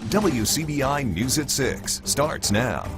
WCBI News at 6 starts now.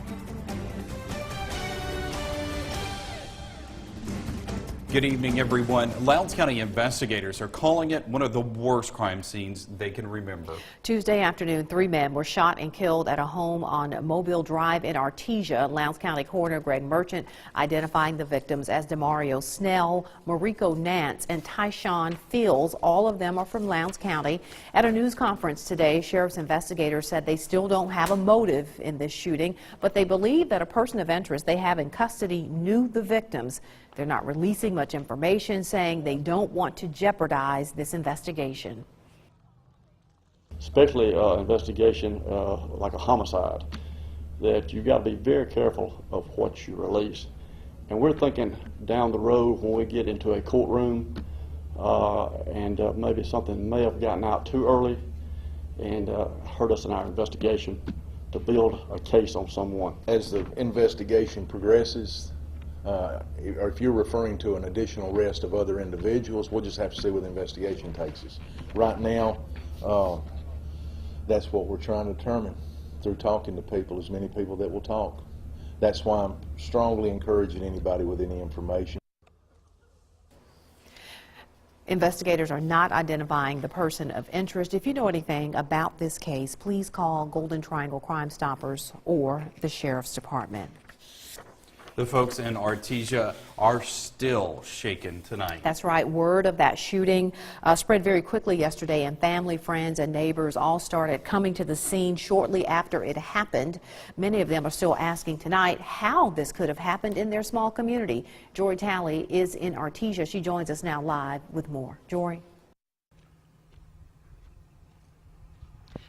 Good evening, everyone. Lowndes County investigators are calling it one of the worst crime scenes they can remember. Tuesday afternoon, 3 men were shot and killed at a home on Mobile Drive in Artesia. Lowndes County Coroner Greg Merchant identifying the victims as Demario Snell, Mariko Nance, and Tyshawn Fields. All of them are from Lowndes County. At a news conference today, sheriff's investigators said they still don't have a motive in this shooting, but they believe that a person of interest they have in custody knew the victims. They're not releasing much information, saying they don't want to jeopardize this investigation. Especially investigation like a homicide, that you got to be very careful of what you release. And we're thinking down the road when we get into a courtroom and maybe something may have gotten out too early and hurt us in our investigation, to build a case on someone. As the investigation progresses, or if you're referring to an additional arrest of other individuals, we'll just have to see where the investigation takes us. Right now, that's what we're trying to determine through talking to people, as many people that will talk. That's why I'm strongly encouraging anybody with any information. Investigators are not identifying the person of interest. If you know anything about this case, please call Golden Triangle Crime Stoppers or the Sheriff's Department. The folks in Artesia are still shaken tonight. That's right. Word of that shooting spread very quickly yesterday, and family, friends, and neighbors all started coming to the scene shortly after it happened. Many of them are still asking tonight how this could have happened in their small community. Jory Talley is in Artesia. She joins us now live with more. Jory.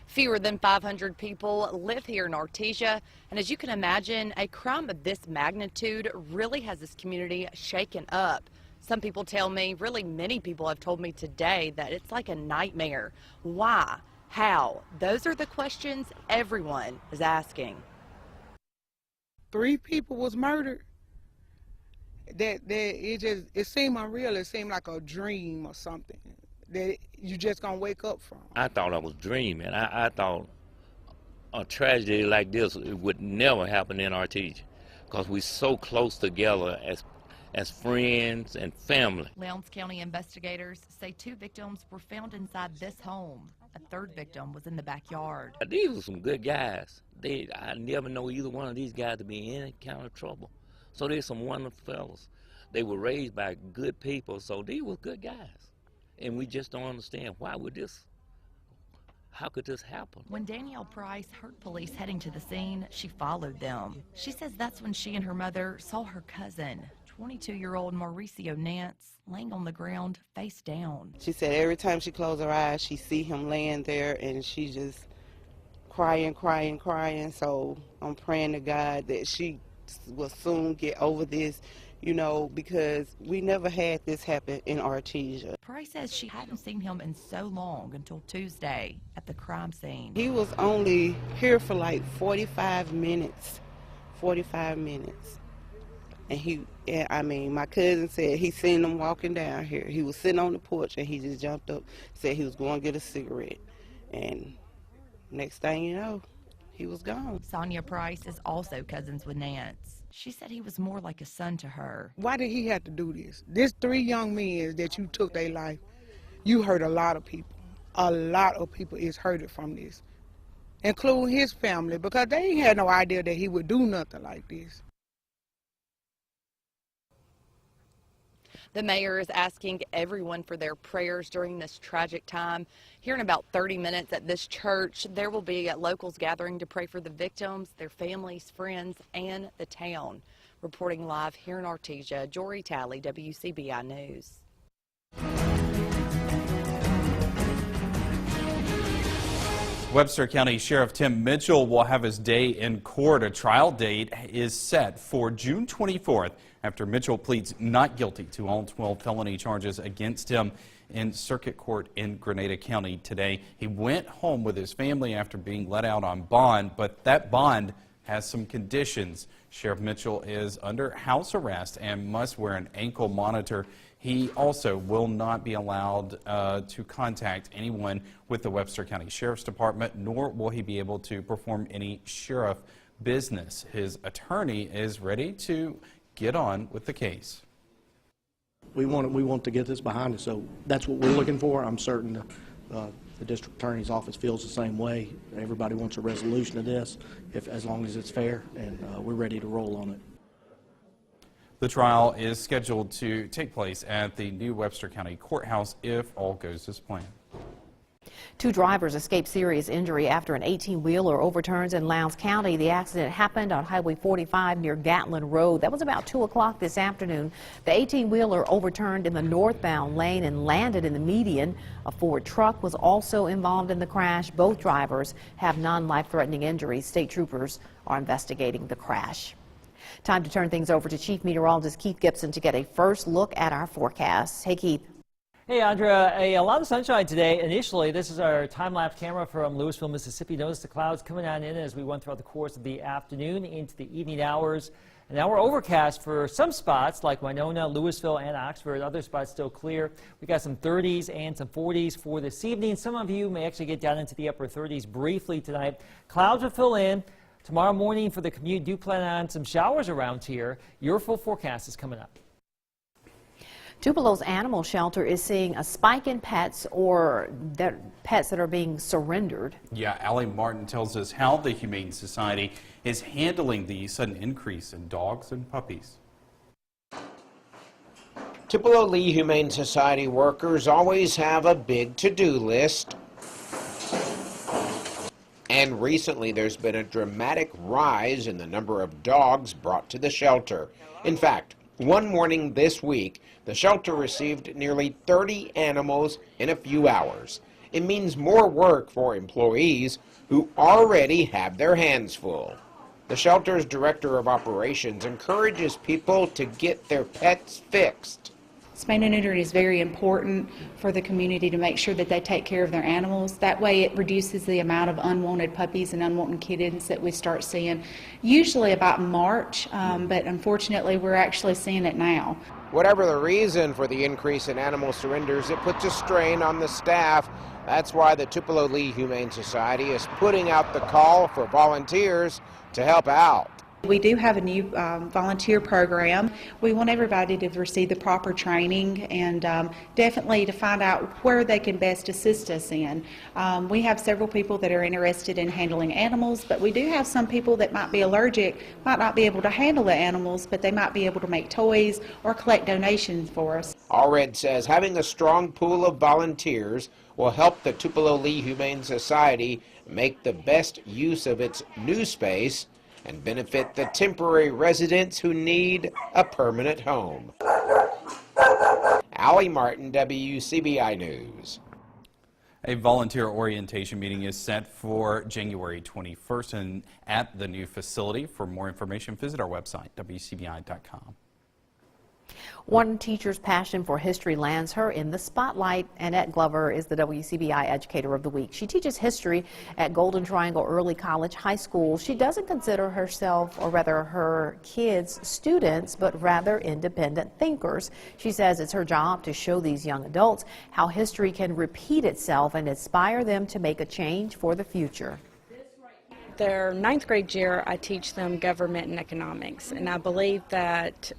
Fewer than 500 people live here in Artesia, and as you can imagine, a crime of this magnitude really has this community shaken up. Some people tell me, really many people have told me today, that it's like a nightmare. Why? How? Those are the questions everyone is asking. 3 people was murdered. It seemed unreal. It seemed like a dream or something that you just gonna wake up from. I thought I was dreaming. I thought a tragedy like this would never happen in Artesia, because we're so close together as friends and family. Lowndes County investigators say 2 victims were found inside this home. A 3rd victim was in the backyard. These were some good guys. I never know either one of these guys to be in any kind of trouble. So they're some wonderful fellas. They were raised by good people, so they were good guys. And we just don't understand how could this happen? When Danielle Price heard police heading to the scene, she followed them. She says that's when she and her mother saw her cousin, 22-year-old Mauricio Nance, laying on the ground face down. She said every time she closed her eyes, she see him laying there, and she just crying. So I'm praying to God that she will soon get over this, you know, because we never had this happen in Artesia. Price says she hadn't seen him in so long until Tuesday at the crime scene. He was only here for like 45 minutes. And my cousin said he seen him walking down here. He was sitting on the porch and he just jumped up, said he was going to get a cigarette. And next thing you know, he was gone. Sonia Price is also cousins with Nance. She said he was more like a son to her. Why did he have to do this? This 3 young men that you took their life, you hurt a lot of people. A lot of people is hurted from this, including his family, because they ain't had no idea that he would do nothing like this. The mayor is asking everyone for their prayers during this tragic time. Here in about 30 minutes at this church, there will be locals gathering to pray for the victims, their families, friends, and the town. Reporting live here in Artesia, Jory Talley, WCBI News. Webster County Sheriff Tim Mitchell will have his day in court. A trial date is set for June 24th after Mitchell pleads not guilty to all 12 felony charges against him in Circuit Court in Grenada County today. He went home with his family after being let out on bond, but that bond has some conditions. Sheriff Mitchell is under house arrest and must wear an ankle monitor. He also will not be allowed to contact anyone with the Webster County Sheriff's Department, nor will he be able to perform any sheriff business. His attorney is ready to get on with the case. We want to get this behind us, so that's what we're looking for. I'm certain the district attorney's office feels the same way. Everybody wants a resolution of this, as long as it's fair, and we're ready to roll on it. The trial is scheduled to take place at the new Webster County Courthouse if all goes as planned. 2 drivers escaped serious injury after an 18-wheeler overturns in Lowndes County. The accident happened on Highway 45 near Gatlin Road. That was about 2 o'clock this afternoon. The 18-wheeler overturned in the northbound lane and landed in the median. A Ford truck was also involved in the crash. Both drivers have non-life-threatening injuries. State troopers are investigating the crash. Time to turn things over to Chief Meteorologist Keith Gibson to get a first look at our forecast. Hey, Keith. Hey, Andrea, a lot of sunshine today. Initially, this is our time-lapse camera from Louisville, Mississippi. Notice the clouds coming on in as we went throughout the course of the afternoon into the evening hours. And now we're overcast for some spots like Winona, Louisville, and Oxford. Other spots still clear. We got some 30s and some 40s for this evening. Some of you may actually get down into the upper 30s briefly tonight. Clouds will fill in. Tomorrow morning for the commute, do plan on some showers around here. Your full forecast is coming up. Tupelo's animal shelter is seeing a spike in pets or pets that are being surrendered. Yeah, Allie Martin tells us how the Humane Society is handling the sudden increase in dogs and puppies. Tupelo Lee Humane Society workers always have a big to-do list. And recently there's been a dramatic rise in the number of dogs brought to the shelter. In fact, one morning this week, the shelter received nearly 30 animals in a few hours. It means more work for employees who already have their hands full. The shelter's director of operations encourages people to get their pets fixed. Spay and neutering is very important for the community to make sure that they take care of their animals. That way it reduces the amount of unwanted puppies and unwanted kittens that we start seeing, usually about March, but unfortunately we're actually seeing it now. Whatever the reason for the increase in animal surrenders, it puts a strain on the staff. That's why the Tupelo Lee Humane Society is putting out the call for volunteers to help out. We do have a new volunteer program. We want everybody to receive the proper training and definitely to find out where they can best assist us in. We have several people that are interested in handling animals, but we do have some people that might be allergic, might not be able to handle the animals, but they might be able to make toys or collect donations for us. Allred says having a strong pool of volunteers will help the Tupelo Lee Humane Society make the best use of its new space and benefit the temporary residents who need a permanent home. Allie Martin, WCBI News. A volunteer orientation meeting is set for January 21st and at the new facility. For more information, visit our website, wcbi.com. One teacher's passion for history lands her in the spotlight. Annette Glover is the WCBI Educator of the Week. She teaches history at Golden Triangle Early College High School. She doesn't consider herself, or rather her kids, students, but rather independent thinkers. She says it's her job to show these young adults how history can repeat itself and inspire them to make a change for the future. Their 9th grade year, I teach them government and economics, and I believe that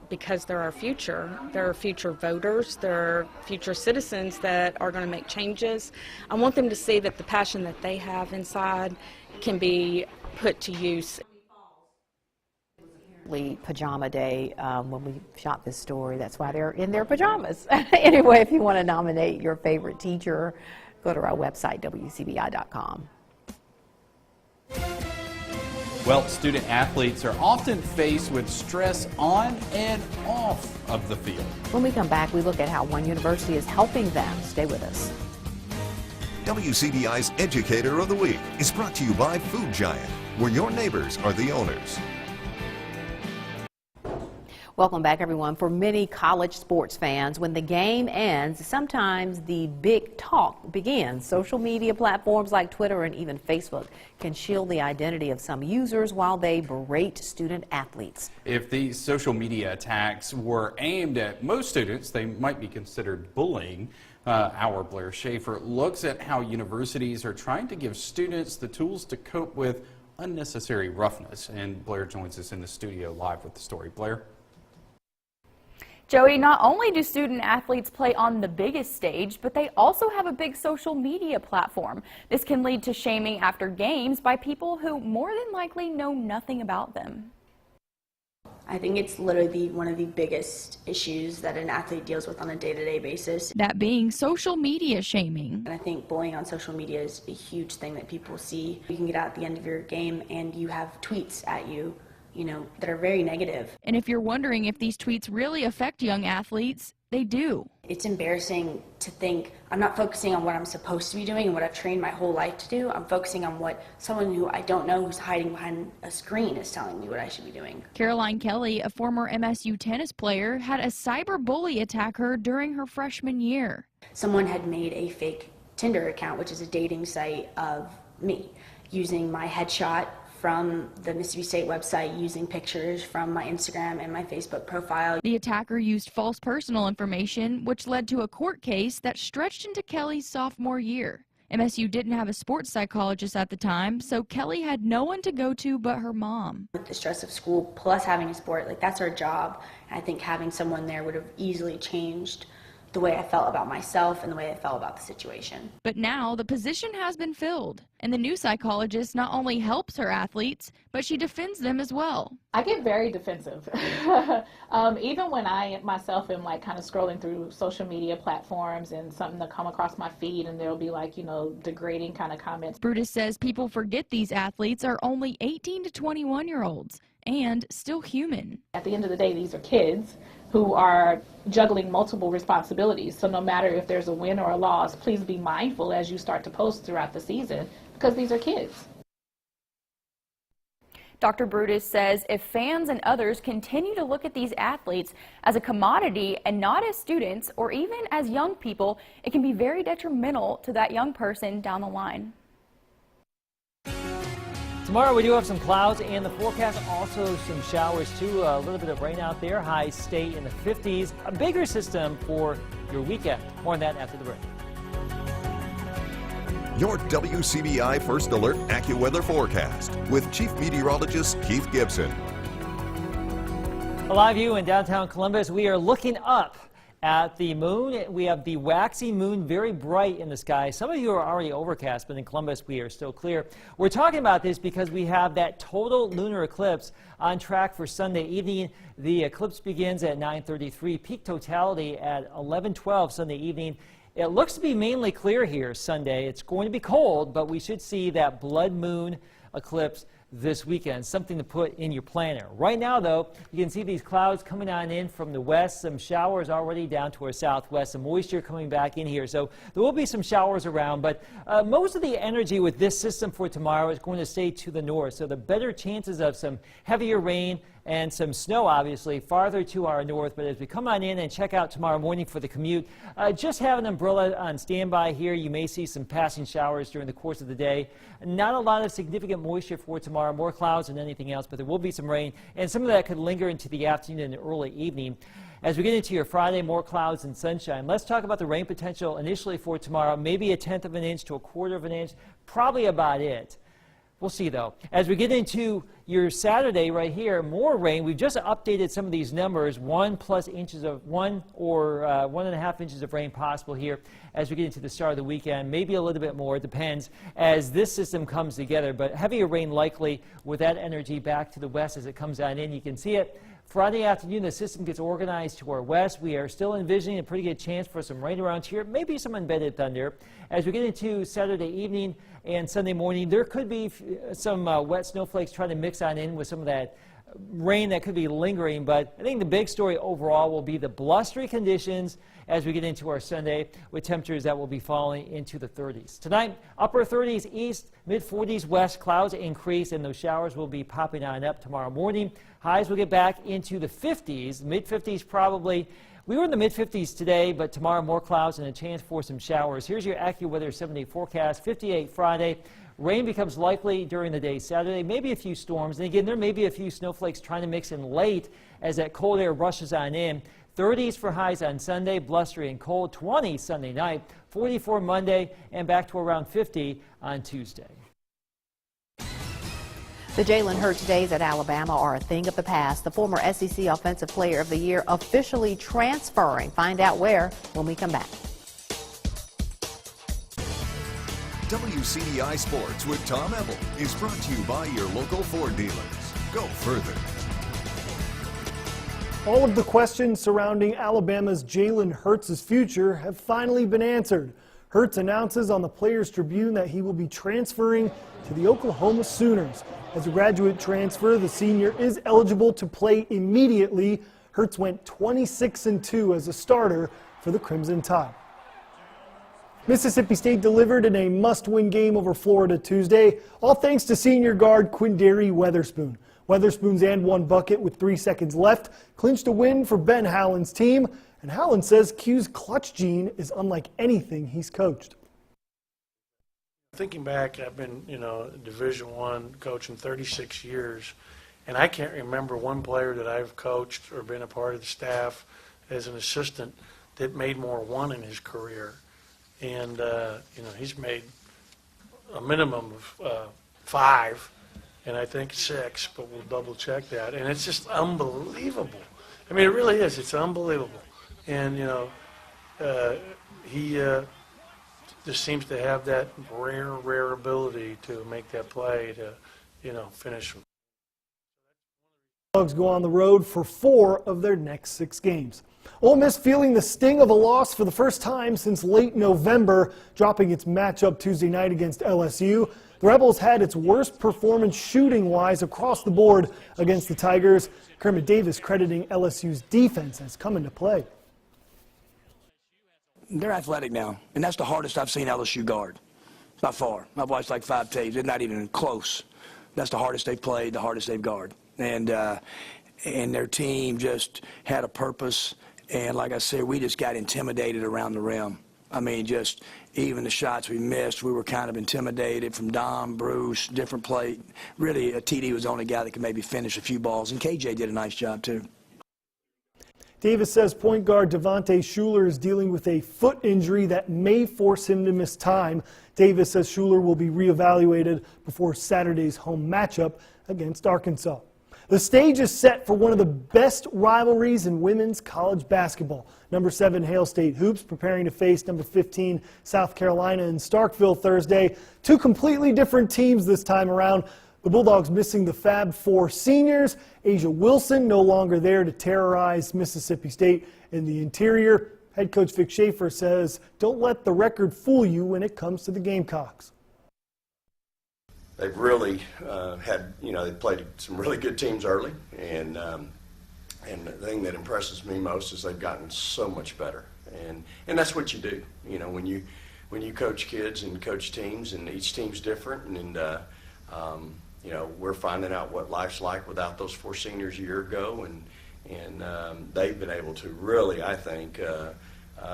because they're our future, they're future voters, they're future citizens that are going to make changes. I want them to see that the passion that they have inside can be put to use. Pajama day when we shot this story. That's why they're in their pajamas. Anyway, if you want to nominate your favorite teacher, go to our website, wcbi.com. Well, student athletes are often faced with stress on and off of the field. When we come back, we look at how one university is helping them. Stay with us. WCBI's Educator of the Week is brought to you by Food Giant, where your neighbors are the owners. Welcome back, everyone. For many college sports fans, when the game ends, sometimes the big talk begins. Social media platforms like Twitter and even Facebook can shield the identity of some users while they berate student athletes. If these social media attacks were aimed at most students, they might be considered bullying. Our Blair Schaefer looks at how universities are trying to give students the tools to cope with unnecessary roughness. And Blair joins us in the studio live with the story. Blair? Joey, not only do student athletes play on the biggest stage, but they also have a big social media platform. This can lead to shaming after games by people who more than likely know nothing about them. I think it's literally one of the biggest issues that an athlete deals with on a day-to-day basis. That being social media shaming. And I think bullying on social media is a huge thing that people see. You can get out at the end of your game and you have tweets at you, that are very negative. And if you're wondering if these tweets really affect young athletes, they do. It's embarrassing to think I'm not focusing on what I'm supposed to be doing and what I've trained my whole life to do. I'm focusing on what someone who I don't know who's hiding behind a screen is telling me what I should be doing. Caroline Kelly, a former MSU tennis player, had a cyber bully attack her during her freshman year. Someone had made a fake Tinder account, which is a dating site of me, using my headshot from the Mississippi State website, using pictures from my Instagram and my Facebook profile. The attacker used false personal information, which led to a court case that stretched into Kelly's sophomore year. MSU didn't have a sports psychologist at the time, so Kelly had no one to go to but her mom. With the stress of school plus having a sport, that's our job. I think having someone there would have easily changed the way I felt about myself and the way I felt about the situation. But now the position has been filled, and the new psychologist not only helps her athletes, but she defends them as well. I get very defensive. Even when I myself am kind of scrolling through social media platforms and something to come across my feed and there'll be degrading kind of comments. Brutus says people forget these athletes are only 18 to 21-year-olds and still human. At the end of the day, these are kids who are juggling multiple responsibilities. So no matter if there's a win or a loss, please be mindful as you start to post throughout the season because these are kids. Dr. Brutus says if fans and others continue to look at these athletes as a commodity and not as students or even as young people, it can be very detrimental to that young person down the line. Tomorrow we do have some clouds in the forecast, also some showers too, a little bit of rain out there. Highs stay in the 50s. A bigger system for your weekend. More on that after the break. Your WCBI First Alert AccuWeather forecast with Chief Meteorologist Keith Gibson. A live view in downtown Columbus. We are looking up at the moon. We have the waxy moon very bright in the sky. Some of you are already overcast, but in Columbus we are still clear. We're talking about this because we have that total lunar eclipse on track for Sunday evening. The eclipse begins at 9:33, peak totality at 11:12 Sunday evening. It looks to be mainly clear here Sunday. It's going to be cold, but we should see that blood moon eclipse this weekend, something to put in your planner. Right now, though, you can see these clouds coming on in from the west, some showers already down to our southwest, some moisture coming back in here. So there will be some showers around, but most of the energy with this system for tomorrow is going to stay to the north. So the better chances of some heavier rain and some snow, obviously, farther to our north. But as we come on in and check out tomorrow morning for the commute, just have an umbrella on standby here. You may see some passing showers during the course of the day. Not a lot of significant moisture for tomorrow, more clouds than anything else, but there will be some rain, and some of that could linger into the afternoon and early evening. As we get into your Friday, more clouds and sunshine. Let's talk about the rain potential initially for tomorrow. Maybe 1/10 of an inch to 1/4 of an inch, probably about it. We'll see, though. As we get into your Saturday right here, more rain. We've just updated some of these numbers. 1+ inches of 1 or 1.5 inches of rain possible here as we get into the start of the weekend. Maybe a little bit more. It depends as this system comes together. But heavier rain likely with that energy back to the west as it comes on in. You can see it. Friday afternoon, the system gets organized to our west. We are still envisioning a pretty good chance for some rain around here, maybe some embedded thunder. As we get into Saturday evening and Sunday morning, there could be some wet snowflakes trying to mix on in with some of that rain that could be lingering, but I think the big story overall will be the blustery conditions as we get into our Sunday, with temperatures that will be falling into the 30s. Tonight, upper 30s east, mid 40s west, clouds increase, and those showers will be popping on up tomorrow morning. Highs will get back into the 50s, mid 50s probably. We were in the mid 50s today, but tomorrow more clouds and a chance for some showers. Here's your AccuWeather 7-day forecast. 58 Friday. Rain becomes likely during the day Saturday, maybe a few storms. And again, there may be a few snowflakes trying to mix in late as that cold air rushes on in. 30s for highs on Sunday, blustery and cold. 20 Sunday night, 44 Monday, and back to around 50 on Tuesday. The Jalen Hurts days at Alabama are a thing of the past. The former SEC Offensive Player of the Year officially transferring. Find out where when we come back. WCBI Sports with Tom Ebel is brought to you by your local Ford dealers. Go further. All of the questions surrounding Alabama's Jalen Hurts' future have finally been answered. Hurts announces on the Players Tribune that he will be transferring to the Oklahoma Sooners. As a graduate transfer, the senior is eligible to play immediately. Hurts went 26-2 as a starter for the Crimson Tide. Mississippi State delivered in a must-win game over Florida Tuesday, all thanks to senior guard Quindary Weatherspoon. Weatherspoon's and one bucket with 3 seconds left clinched a win for Ben Howland's team, and Howland says Q's clutch gene is unlike anything he's coached. Thinking back, I've been, Division I coaching 36 years, and I can't remember one player that I've coached or been a part of the staff as an assistant that made more one in his career. And, he's made a minimum of 5. And I think 6, but we'll double check that. And it's just unbelievable. I mean, it really is. It's unbelievable. And, he just seems to have that rare ability to make that play to, finish them. Dogs go on the road for 4 of their next 6 games. Ole Miss feeling the sting of a loss for the first time since late November, dropping its matchup Tuesday night against LSU. The Rebels had its worst performance shooting-wise across the board against the Tigers. Kermit Davis crediting LSU's defense has come into play. They're athletic now, and that's the hardest I've seen LSU guard by far. I've watched like 5 tapes. They're not even close. That's the hardest they've played, the hardest they've guard. And their team just had a purpose. And like I said, we just got intimidated around the rim. I mean, just even the shots we missed, we were kind of intimidated from Dom, Bruce, different play. Really, TD was the only guy that could maybe finish a few balls, and KJ did a nice job, too. Davis says point guard Devontae Shuler is dealing with a foot injury that may force him to miss time. Davis says Shuler will be reevaluated before Saturday's home matchup against Arkansas. The stage is set for one of the best rivalries in women's college basketball. Number 7 Hail State Hoops preparing to face number 15 South Carolina in Starkville Thursday. 2 completely different teams this time around. The Bulldogs missing the Fab 4 seniors. Asia Wilson no longer there to terrorize Mississippi State in the interior. Head coach Vic Schaefer says, don't let the record fool you when it comes to the Gamecocks. They've really they played some really good teams early, and the thing that impresses me most is they've gotten so much better, and that's what you do, when you coach kids and coach teams, and each team's different, and we're finding out what life's like without those 4 seniors a year ago, and they've been able to really, I think,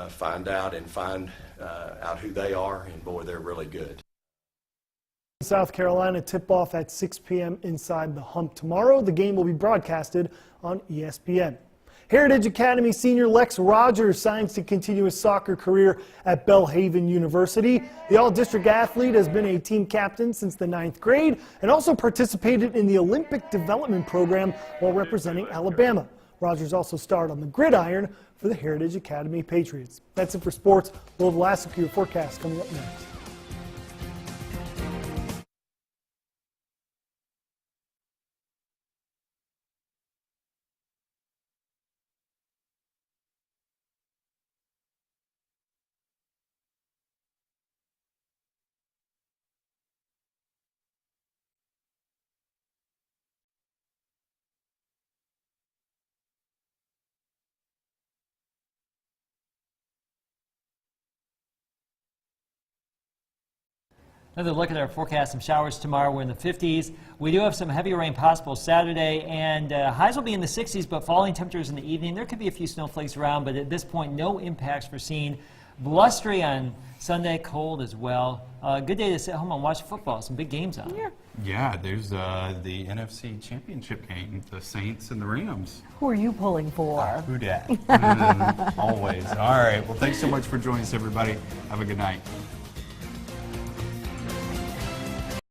find out who they are, and boy, they're really good. South Carolina tip-off at 6 p.m. inside the Hump tomorrow. The game will be broadcasted on ESPN. Heritage Academy senior Lex Rogers signs to continue his soccer career at Belhaven University. The all-district athlete has been a team captain since the 9th grade and also participated in the Olympic development program while representing Alabama. Rogers also starred on the gridiron for the Heritage Academy Patriots. That's it for sports. We'll have the last of your forecast coming up next. Another look at our forecast. Some showers tomorrow. We're in the 50s. We do have some heavy rain possible Saturday, and highs will be in the 60s, but falling temperatures in the evening. There could be a few snowflakes around, but at this point, no impacts foreseen. Blustery on Sunday, cold as well. Good day to sit home and watch football. Some big games on. Yeah, there's the NFC Championship game, the Saints and the Rams. Who are you pulling for? Who dat? Always. All right. Well, thanks so much for joining us, everybody. Have a good night.